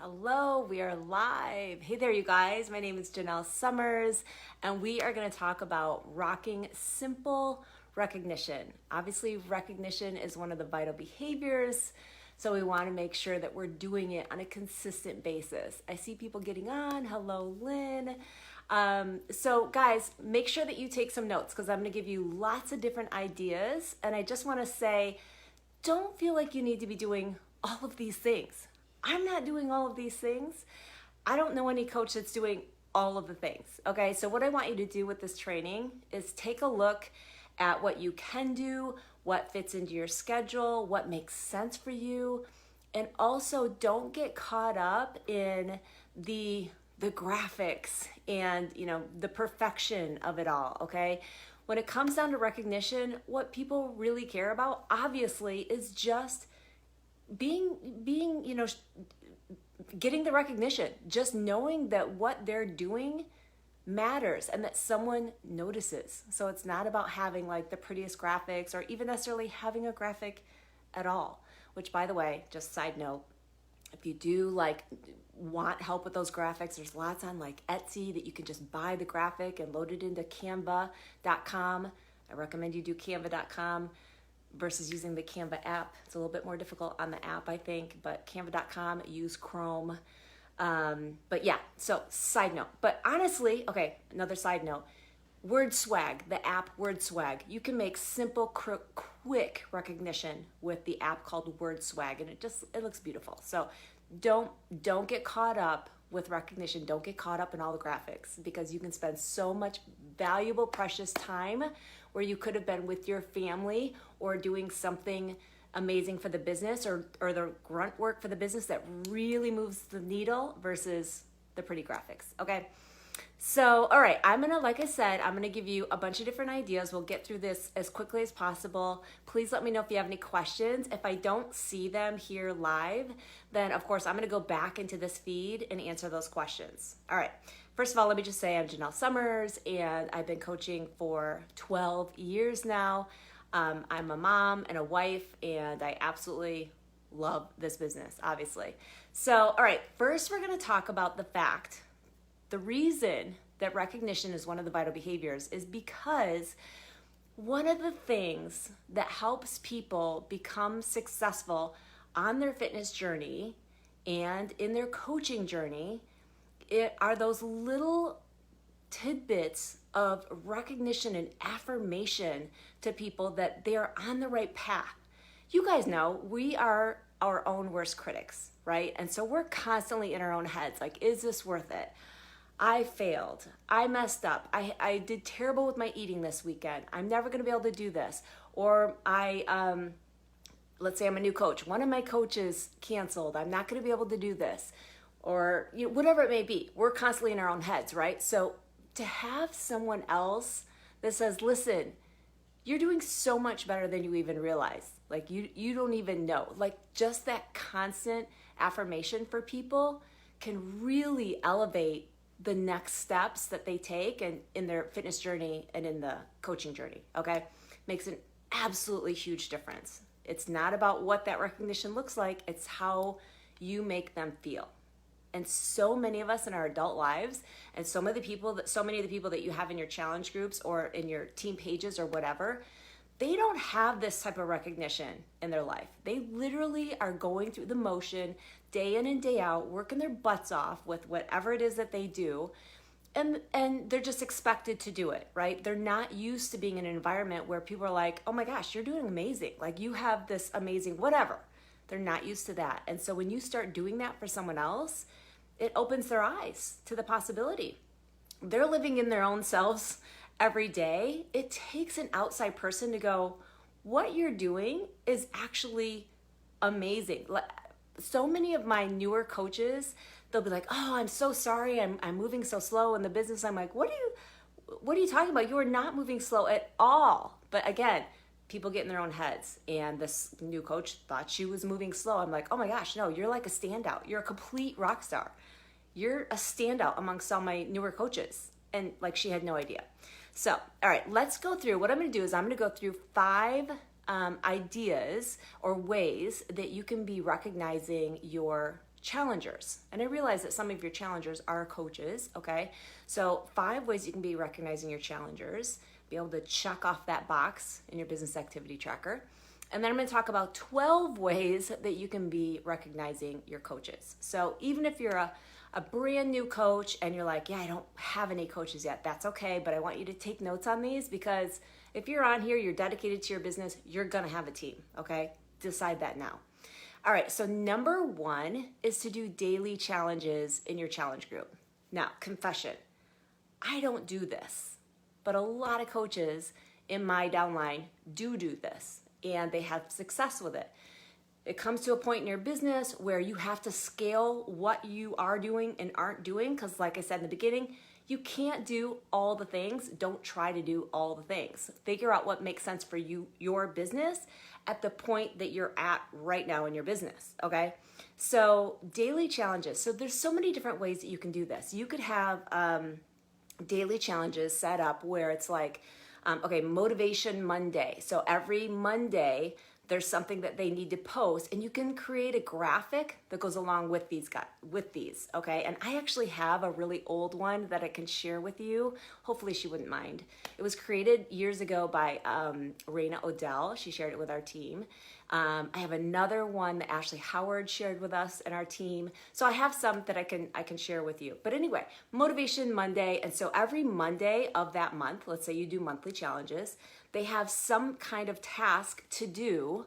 Hello, we are live. Hey there, you guys. My name is Janelle Summers, and we are going to talk about rocking simple recognition. Obviously, recognition is one of the vital behaviors, so we want to make sure that we're doing it on a consistent basis. I see people getting on. Hello, Lynn. So guys, make sure that you take some notes because I'm going to give you lots of different ideas, and I just want to say, don't feel like you need to be doing all of these things. I'm not doing all of these things. I don't know any coach that's doing all of the things, okay? So what I want you to do with this training is take a look at what you can do, what fits into your schedule, what makes sense for you, and also don't get caught up in the graphics and, the perfection of it all, okay? When it comes down to recognition, what people really care about, obviously, is just being getting the recognition, just knowing that what they're doing matters and that someone notices. So it's not about having like the prettiest graphics or even necessarily having a graphic at all, which, by the way, just side note, if you do want help with those graphics, there's lots on Etsy that you can just buy the graphic and load it into canva.com. I recommend you do canva.com versus using the Canva app. It's a little bit more difficult on the app, I think, but canva.com, use Chrome. But yeah, so side note. But honestly, okay, another side note, Word Swag, the app Word Swag. You can make simple, quick recognition with the app called Word Swag, and it looks beautiful. So don't get caught up with recognition. Don't get caught up in all the graphics because you can spend so much valuable, precious time where you could have been with your family or doing something amazing for the business or the grunt work for the business that really moves the needle versus the pretty graphics, okay? So, all right, like I said, I'm gonna give you a bunch of different ideas. We'll get through this as quickly as possible. Please let me know if you have any questions. If I don't see them here live, then of course I'm gonna go back into this feed and answer those questions. All right, first of all, let me just say I'm Janelle Summers and I've been coaching for 12 years now. I'm a mom and a wife and I absolutely love this business, obviously. So, all right, first we're gonna talk about the reason that recognition is one of the vital behaviors is because one of the things that helps people become successful on their fitness journey and in their coaching journey are those little tidbits of recognition and affirmation to people that they are on the right path. You guys know we are our own worst critics, right? And so we're constantly in our own heads, like, is this worth it? I failed. I messed up. I did terrible with my eating this weekend. I'm never going to be able to do this. Or let's say I'm a new coach. One of my coaches canceled. I'm not going to be able to do this. Or whatever it may be. We're constantly in our own heads, right? So to have someone else that says, listen, you're doing so much better than you even realize. Like you don't even know. Like just that constant affirmation for people can really elevate the next steps that they take and in their fitness journey and in the coaching journey, okay? Makes an absolutely huge difference. It's not about what that recognition looks like, it's how you make them feel. And so many of us in our adult lives and so many of the people that you have in your challenge groups or in your team pages or whatever, they don't have this type of recognition in their life. They literally are going through the motion day in and day out, working their butts off with whatever it is that they do. And they're just expected to do it, right? They're not used to being in an environment where people are like, oh my gosh, you're doing amazing. Like you have this amazing whatever. They're not used to that. And so when you start doing that for someone else, it opens their eyes to the possibility. They're living in their own selves every day. It takes an outside person to go, what you're doing is actually amazing. So many of my newer coaches, they'll be like, oh, I'm so sorry. I'm moving so slow in the business. I'm like, what are you talking about? You are not moving slow at all. But again, people get in their own heads. And this new coach thought she was moving slow. I'm like, oh my gosh, no, you're like a standout. You're a complete rock star. You're a standout amongst all my newer coaches. And she had no idea. So, all right, let's go through. What I'm going to do is I'm going to go through 5 ideas or ways that you can be recognizing your challengers. And I realize that some of your challengers are coaches, okay? So 5 ways you can be recognizing your challengers, be able to check off that box in your business activity tracker. And then I'm going to talk about 12 ways that you can be recognizing your coaches. So even if you're a brand new coach and you're like, yeah, I don't have any coaches yet, that's okay. But I want you to take notes on these, because if you're on here, you're dedicated to your business, you're going to have a team, okay? Decide that now. All right, so number 1 is to do daily challenges in your challenge group. Now, confession, I don't do this, but a lot of coaches in my downline do this, and they have success with it. It comes to a point in your business where you have to scale what you are doing and aren't doing, because like I said in the beginning, you can't do all the things. Don't try to do all the things. Figure out what makes sense for you, your business, at the point that you're at right now in your business, okay? So daily challenges. So there's so many different ways that you can do this. You could have daily challenges set up where it's like, okay, Motivation Monday. So every Monday, there's something that they need to post, and you can create a graphic that goes along with these, okay? And I actually have a really old one that I can share with you. Hopefully she wouldn't mind. It was created years ago by Raina Odell. She shared it with our team. I have another one that Ashley Howard shared with us and our team. So I have some that I can share with you. But anyway, Motivation Monday. And so every Monday of that month, let's say you do monthly challenges, they have some kind of task to do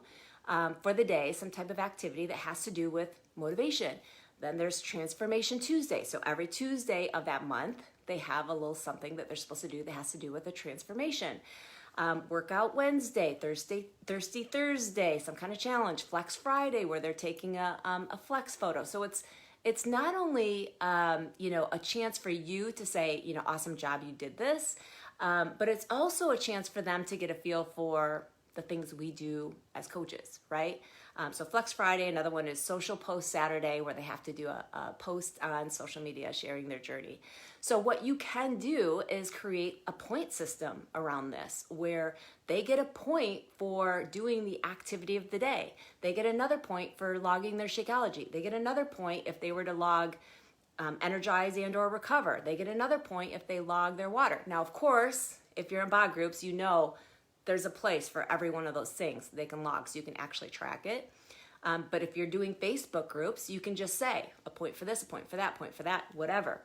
for the day, some type of activity that has to do with motivation. Then there's Transformation Tuesday. So every Tuesday of that month, they have a little something that they're supposed to do that has to do with a transformation. Workout Wednesday, Thirsty Thursday, some kind of challenge. Flex Friday, where they're taking a flex photo. So it's not only a chance for you to say, awesome job, you did this, but it's also a chance for them to get a feel for the things we do as coaches, right? So Flex Friday, another one is Social Post Saturday, where they have to do a post on social media sharing their journey. So what you can do is create a point system around this, where they get a point for doing the activity of the day. They get another point for logging their Shakeology. They get another point if they were to log energize and or recover. They get another point if they log their water. Now, of course, if you're in BOG groups, there's a place for every one of those things they can log, so you can actually track it. But if you're doing Facebook groups, you can just say a point for this, a point for that, whatever.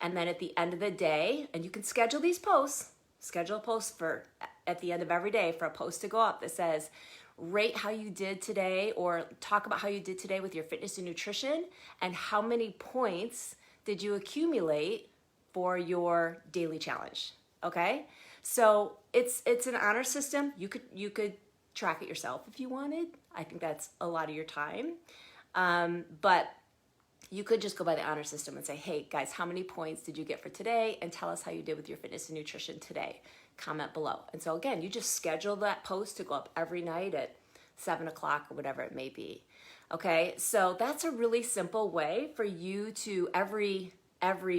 And then at the end of the day, and you can schedule these posts, schedule a post for at the end of every day for a post to go up that says, rate how you did today, or talk about how you did today with your fitness and nutrition, and how many points did you accumulate for your daily challenge, okay? So it's an honor system. You could track it yourself if you wanted. I think that's a lot of your time. But you could just go by the honor system and say, hey guys, how many points did you get for today? And tell us how you did with your fitness and nutrition today. Comment below. And so again, you just schedule that post to go up every night at 7 o'clock or whatever it may be. Okay, so that's a really simple way for you to every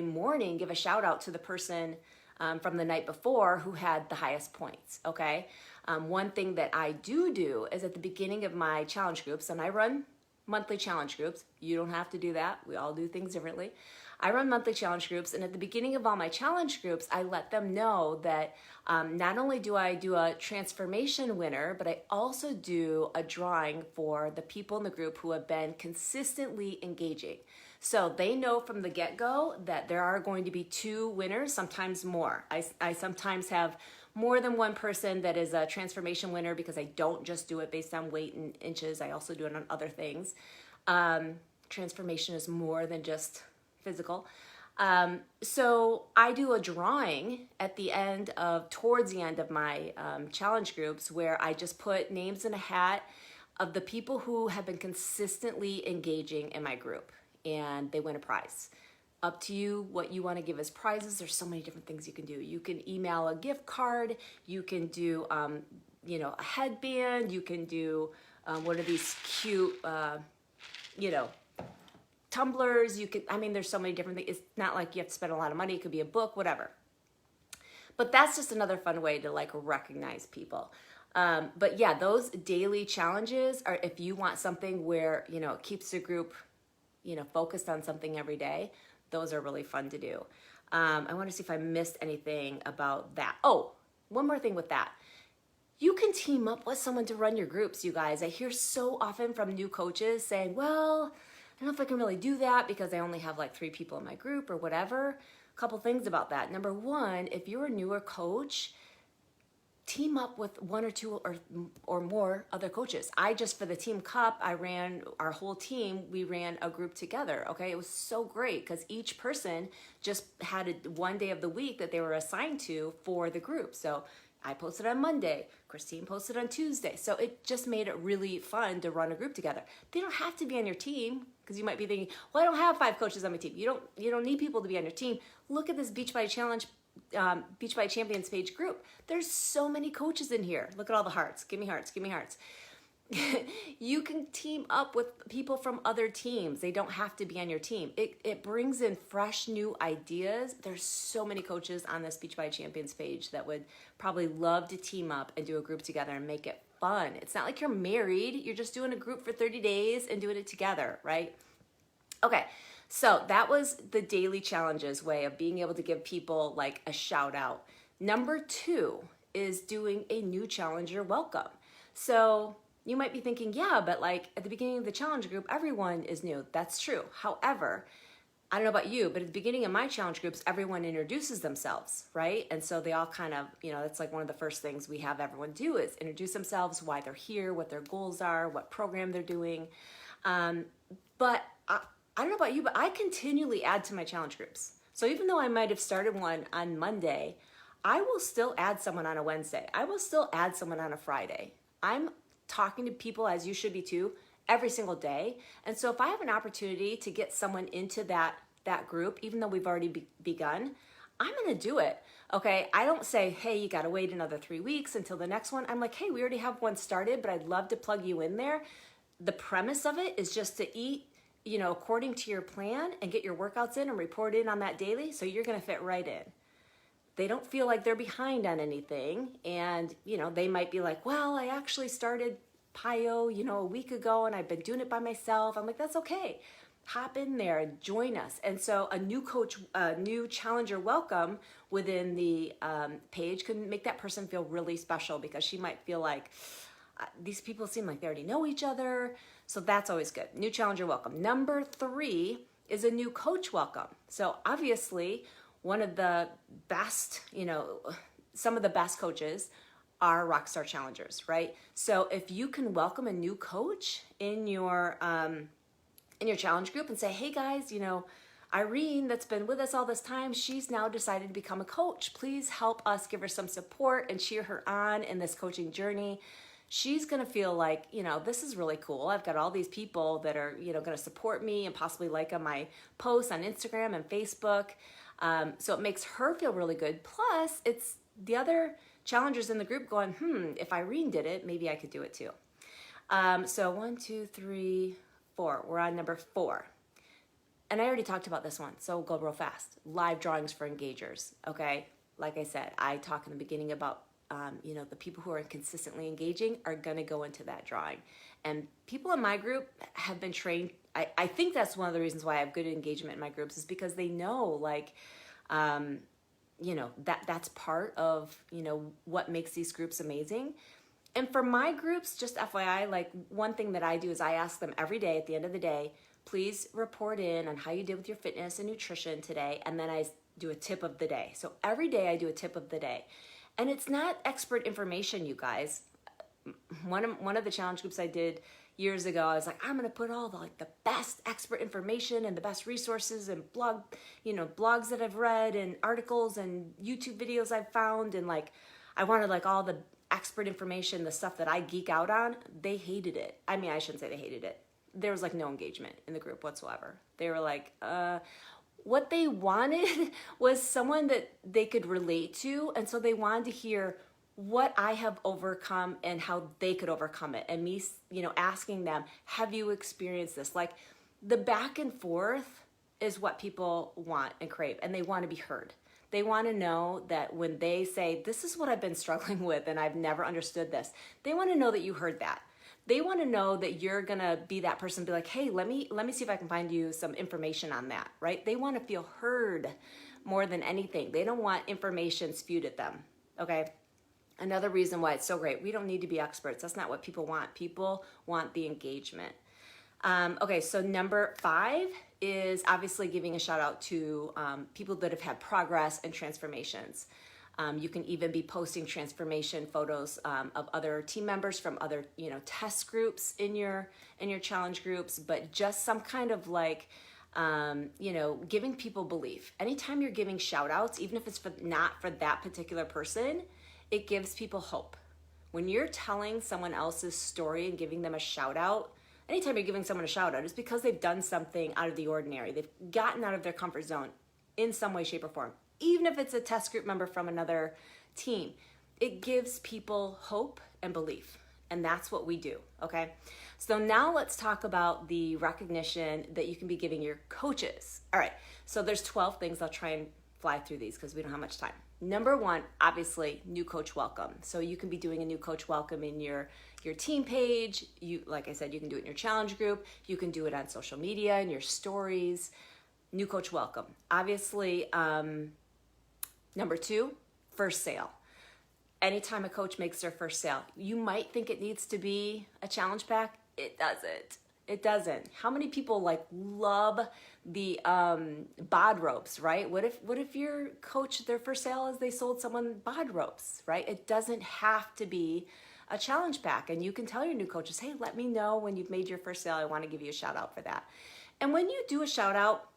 morning give a shout out to the person from the night before who had the highest points, okay? One thing that I do is at the beginning of my challenge groups, and I run monthly challenge groups. You don't have to do that. We all do things differently. I run monthly challenge groups, and at the beginning of all my challenge groups, I let them know that not only do I do a transformation winner, but I also do a drawing for the people in the group who have been consistently engaging. So they know from the get-go that there are going to be 2 winners, sometimes more. I sometimes have more than one person that is a transformation winner, because I don't just do it based on weight and inches. I also do it on other things. Transformation is more than just physical. So I do a drawing towards the end of my challenge groups, where I just put names in a hat of the people who have been consistently engaging in my group, and they win a prize. Up to you what you want to give as prizes. There's so many different things you can do. You can email a gift card. You can do, a headband. You can do one of these cute, tumblers. There's so many different things. It's not like you have to spend a lot of money. It could be a book, whatever. But that's just another fun way to recognize people. But yeah, those daily challenges are if you want something where, it keeps the group focused on something every day. Those are really fun to do. I want to see if I missed anything about that. Oh, one more thing with that. You can team up with someone to run your groups, you guys. I hear so often from new coaches saying, well, I don't know if I can really do that because I only have like 3 people in my group or whatever. A couple things about that. Number one, if you're a newer coach, team up with 1 or 2 or more other coaches. For the Team Cup, our whole team, we ran a group together, okay? It was so great because each person just had one day of the week that they were assigned to for the group. So I posted on Monday, Christine posted on Tuesday. So it just made it really fun to run a group together. They don't have to be on your team because you might be thinking, well, I don't have 5 coaches on my team. You don't need people to be on your team. Look at this Beachbody Champions page group. There's so many coaches in here. Look at all the hearts. Give me hearts. Give me hearts. You can team up with people from other teams. They don't have to be on your team. It brings in fresh new ideas. There's so many coaches on this Beachbody Champions page that would probably love to team up and do a group together and make it fun. It's not like you're married. You're just doing a group for 30 days and doing it together, right? Okay. So that was the daily challenges way of being able to give people like a shout out. Number 2 is doing a new challenger welcome. So you might be thinking, yeah, but like at the beginning of the challenge group, everyone is new. That's true. However, I don't know about you, but at the beginning of my challenge groups, everyone introduces themselves, right? And so they all kind of, that's like one of the first things we have everyone do is introduce themselves, why they're here, what their goals are, what program they're doing. But I don't know about you, but I continually add to my challenge groups. So even though I might have started one on Monday, I will still add someone on a Wednesday. I will still add someone on a Friday. I'm talking to people, as you should be too, every single day. And so if I have an opportunity to get someone into that group, even though we've already begun, I'm going to do it. Okay. I don't say, hey, you got to wait another 3 weeks until the next one. I'm like, hey, we already have one started, but I'd love to plug you in there. The premise of it is just to eat, according to your plan and get your workouts in and report in on that daily. So you're going to fit right in. They don't feel like they're behind on anything. And, they might be like, well, I actually started PIO, a week ago and I've been doing it by myself. I'm like, that's okay. Hop in there and join us. And so a new challenger welcome within the page can make that person feel really special because she might feel like these people seem like they already know each other. So that's always good. New challenger welcome. Number 3 is a new coach welcome. So obviously one of the best, some of the best coaches are Rockstar Challengers, right? So if you can welcome a new coach in your challenge group and say, hey guys, Irene that's been with us all this time, she's now decided to become a coach. Please help us give her some support and cheer her on in this coaching journey. She's going to feel like, this is really cool. I've got all these people that are, going to support me and possibly like on my posts on Instagram and Facebook. So it makes her feel really good. Plus, it's the other challengers in the group going, if Irene did it, maybe I could do it too. So 1, 2, 3, 4. We're on number 4. And I already talked about this one, so we'll go real fast. Live drawings for engagers, okay? Like I said, I talked in the beginning about the people who are consistently engaging are going to go into that drawing. And people in my group have been trained. I think that's one of the reasons why I have good engagement in my groups is because they know, that's part of, what makes these groups amazing. And for my groups, just FYI, one thing that I do is I ask them every day at the end of the day, please report in on how you did with your fitness and nutrition today. And then I do a tip of the day. So every day I do a tip of the day. And it's not expert information, you guys. One of the challenge groups I did years ago, I was like, I'm going to put all the best expert information and the best resources and blogs that I've read and articles and YouTube videos I've found. And I wanted all the expert information, the stuff that I geek out on. They hated it. I mean, I shouldn't say they hated it. There was no engagement in the group whatsoever. They were like, what they wanted was someone that they could relate to. And so they wanted to hear what I have overcome and how they could overcome it. And me, asking them, have you experienced this? The back and forth is what people want and crave, and they want to be heard. They want to know that when they say, this is what I've been struggling with and I've never understood this, they want to know that you heard that. They want to know that you're going to be that person, be like, hey, let me see if I can find you some information on that, right? They want to feel heard more than anything. They don't want information spewed at them, okay? Another reason why it's so great, we don't need to be experts. That's not what people want. People want the engagement. Okay, so number 5 is obviously giving a shout out to people that have had progress and transformations. You can even be posting transformation photos of other team members from other, test groups in your challenge groups, but just some kind of like, giving people belief. Anytime you're giving shout outs, even if it's not for that particular person, it gives people hope. When you're telling someone else's story and giving them a shout out, anytime you're giving someone a shout out, it's because they've done something out of the ordinary. They've gotten out of their comfort zone in some way, shape, or form. Even if it's a test group member from another team, it gives people hope and belief. And that's what we do, okay? So now let's talk about the recognition that you can be giving your coaches. All right, so there's 12 things. I'll try and fly through these because we don't have much time. Number 1, obviously, new coach welcome. So you can be doing a new coach welcome in your team page. Like I said, you can do it in your challenge group. You can do it on social media, in your stories. New coach welcome. Obviously, number 2, first sale. Anytime a coach makes their first sale, you might think it needs to be a challenge pack. It doesn't. It doesn't. How many people love the bod ropes, right? What if your coach, their first sale is they sold someone bod ropes, right? It doesn't have to be a challenge pack. And you can tell your new coaches, hey, let me know when you've made your first sale. I want to give you a shout out for that. And when you do a shout out,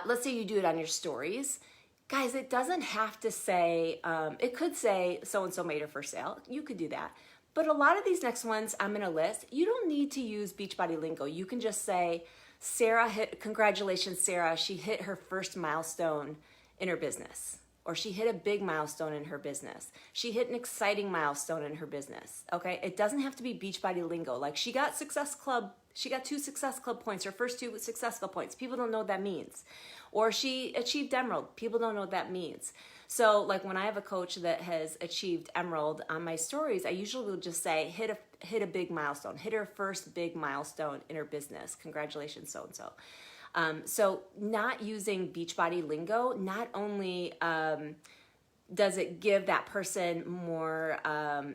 let's say you do it on your stories, guys, it doesn't have to say, it could say so-and-so made her first sale. You could do that. But a lot of these next ones I'm going to list, you don't need to use Beachbody lingo. You can just say, congratulations, Sarah. She hit her first milestone in her business. Or she hit a big milestone in her business. She hit an exciting milestone in her business, okay? It doesn't have to be Beachbody lingo. Like she got 2 Success Club points, her first 2 Success Club points. People don't know what that means. Or she achieved Emerald. People don't know what that means. So like when I have a coach that has achieved Emerald on my stories, I usually will just say, hit a big milestone, hit her first big milestone in her business. Congratulations, so-and-so. So not using Beachbody lingo, not only does it give that person more, I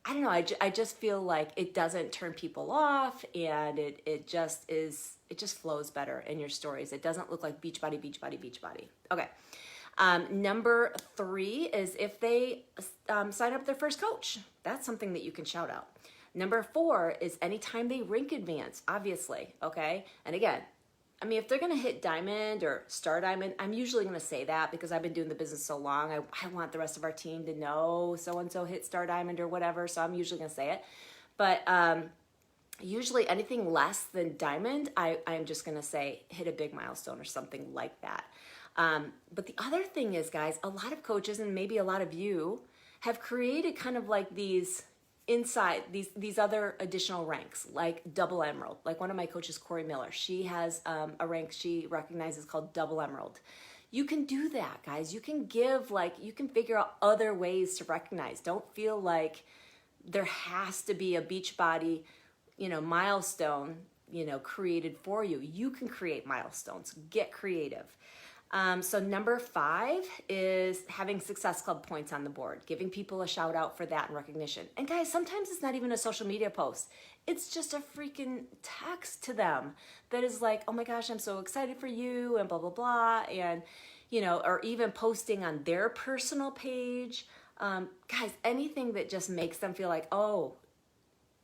don't know, I just feel like it doesn't turn people off, and it just flows better in your stories. It doesn't look like Beachbody, Beachbody, Beachbody. Okay. Number 3 is if they sign up their first coach. That's something that you can shout out. Number 4 is anytime they rank advance, obviously, okay? And again, I mean, if they're going to hit diamond or star diamond, I'm usually going to say that because I've been doing the business so long. I want the rest of our team to know so-and-so hit star diamond or whatever, so I'm usually going to say it. But usually anything less than diamond, I'm just going to say hit a big milestone or something like that. But the other thing is, guys, a lot of coaches and maybe a lot of you have created kind of like these other additional ranks, like double emerald. Like one of my coaches, Corey Miller, she has a rank she recognizes called double emerald. You can do that, guys. You can you can figure out other ways to recognize. Don't feel like there has to be a Beachbody, milestone, created for you. You can create milestones. Get creative. So number 5 is having Success Club points on the board, giving people a shout out for that and recognition. And guys, sometimes it's not even a social media post. It's just a freaking text to them that is like, oh my gosh, I'm so excited for you and blah, blah, blah. And, or even posting on their personal page. Guys, anything that just makes them feel like, oh,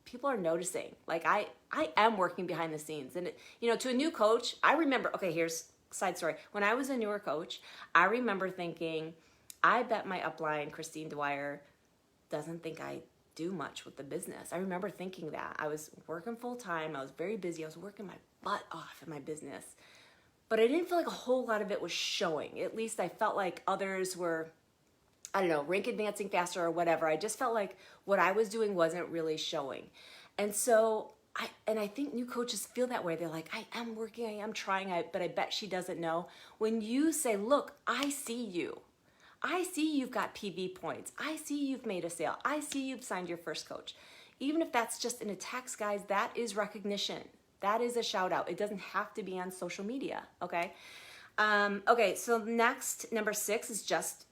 people are noticing. Like I am working behind the scenes. And, to a new coach, I remember, okay, here's side story. When I was a newer coach, I remember thinking, I bet my upline, Christine Dwyer, doesn't think I do much with the business. I remember thinking that. I was working full time. I was very busy. I was working my butt off in my business. But I didn't feel like a whole lot of it was showing. At least I felt like others were, I don't know, rank advancing faster or whatever. I just felt like what I was doing wasn't really showing. And so I think new coaches feel that way. They're like, I am working, I am trying, but I bet she doesn't know. When you say, look, I see you. I see you've got PV points. I see you've made a sale. I see you've signed your first coach. Even if that's just in a text, guys, that is recognition. That is a shout out. It doesn't have to be on social media, okay? Okay, so next, number 6 is just,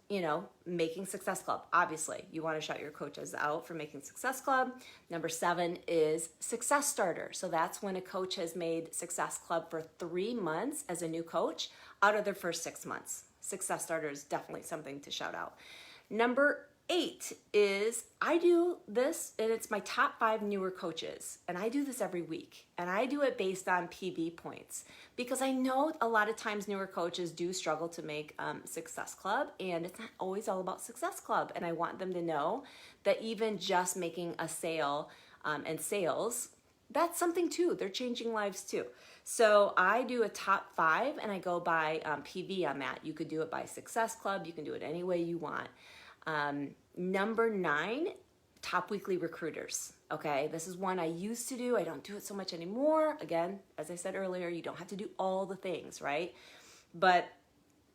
making Success Club. Obviously, you want to shout your coaches out for making Success Club. Number 7 is Success Starter. So that's when a coach has made Success Club for 3 months as a new coach out of their first 6 months. Success Starter is definitely something to shout out. Number 8 is I do this, and it's my top 5 newer coaches. And I do this every week. And I do it based on PB points. Because I know a lot of times newer coaches do struggle to make Success Club. And it's not always all about Success Club. And I want them to know that even just making a sale and sales, that's something too. They're changing lives too. So I do a top 5 and I go by PV on that. You could do it by Success Club. You can do it any way you want. Number 9, top weekly recruiters. Okay, this is one I used to do. I don't do it so much anymore. Again, as I said earlier, you don't have to do all the things, right? But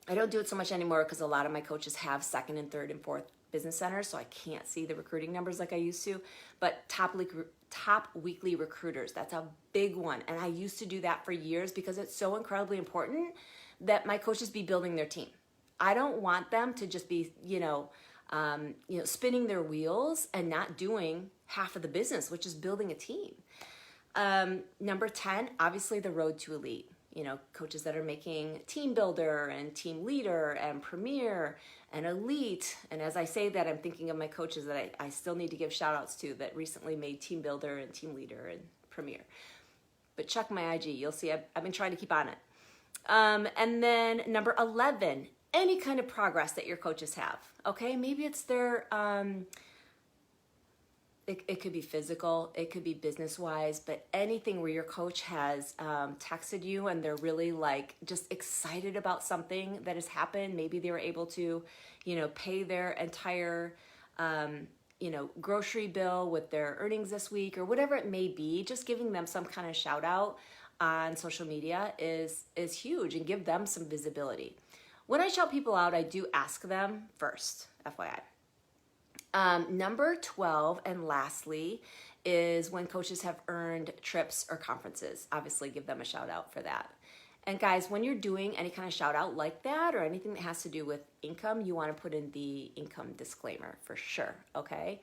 I don't do it so much anymore because a lot of my coaches have 2nd and 3rd and 4th business centers, so I can't see the recruiting numbers like I used to. But top weekly recruiters, that's a big one. And I used to do that for years because it's so incredibly important that my coaches be building their team. I don't want them to just be, spinning their wheels and not doing half of the business, which is building a team. Number 10, obviously the road to elite. Coaches that are making team builder and team leader and premier and elite. And as I say that, I'm thinking of my coaches that I still need to give shout outs to that recently made team builder and team leader and premier. But check my IG, you'll see I've been trying to keep on it. And then number 11, any kind of progress that your coaches have, okay? Maybe it's their, it could be physical, it could be business-wise, but anything where your coach has texted you and they're really just excited about something that has happened. Maybe they were able to, pay their entire, grocery bill with their earnings this week or whatever it may be. Just giving them some kind of shout out on social media is huge and give them some visibility. When I shout people out, I do ask them first, FYI. Number 12, and lastly, is when coaches have earned trips or conferences. Obviously, give them a shout out for that. And guys, when you're doing any kind of shout out like that or anything that has to do with income, you want to put in the income disclaimer for sure, okay?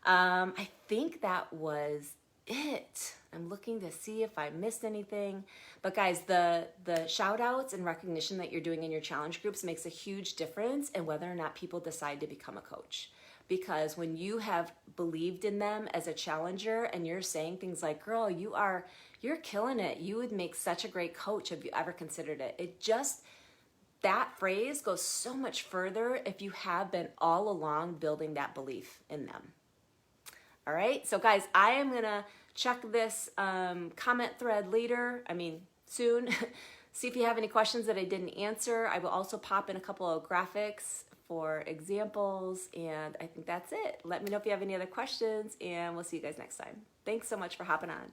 I think that was it. I'm looking to see if I missed anything. But guys, the shout outs and recognition that you're doing in your challenge groups makes a huge difference in whether or not people decide to become a coach. Because when you have believed in them as a challenger and you're saying things like, girl, you're killing it. You would make such a great coach. Have you ever considered it? That phrase goes so much further if you have been all along building that belief in them. All right, so guys, I am gonna check this comment thread later, soon, see if you have any questions that I didn't answer. I will also pop in a couple of graphics for examples, and I think that's it. Let me know if you have any other questions, and we'll see you guys next time. Thanks so much for hopping on.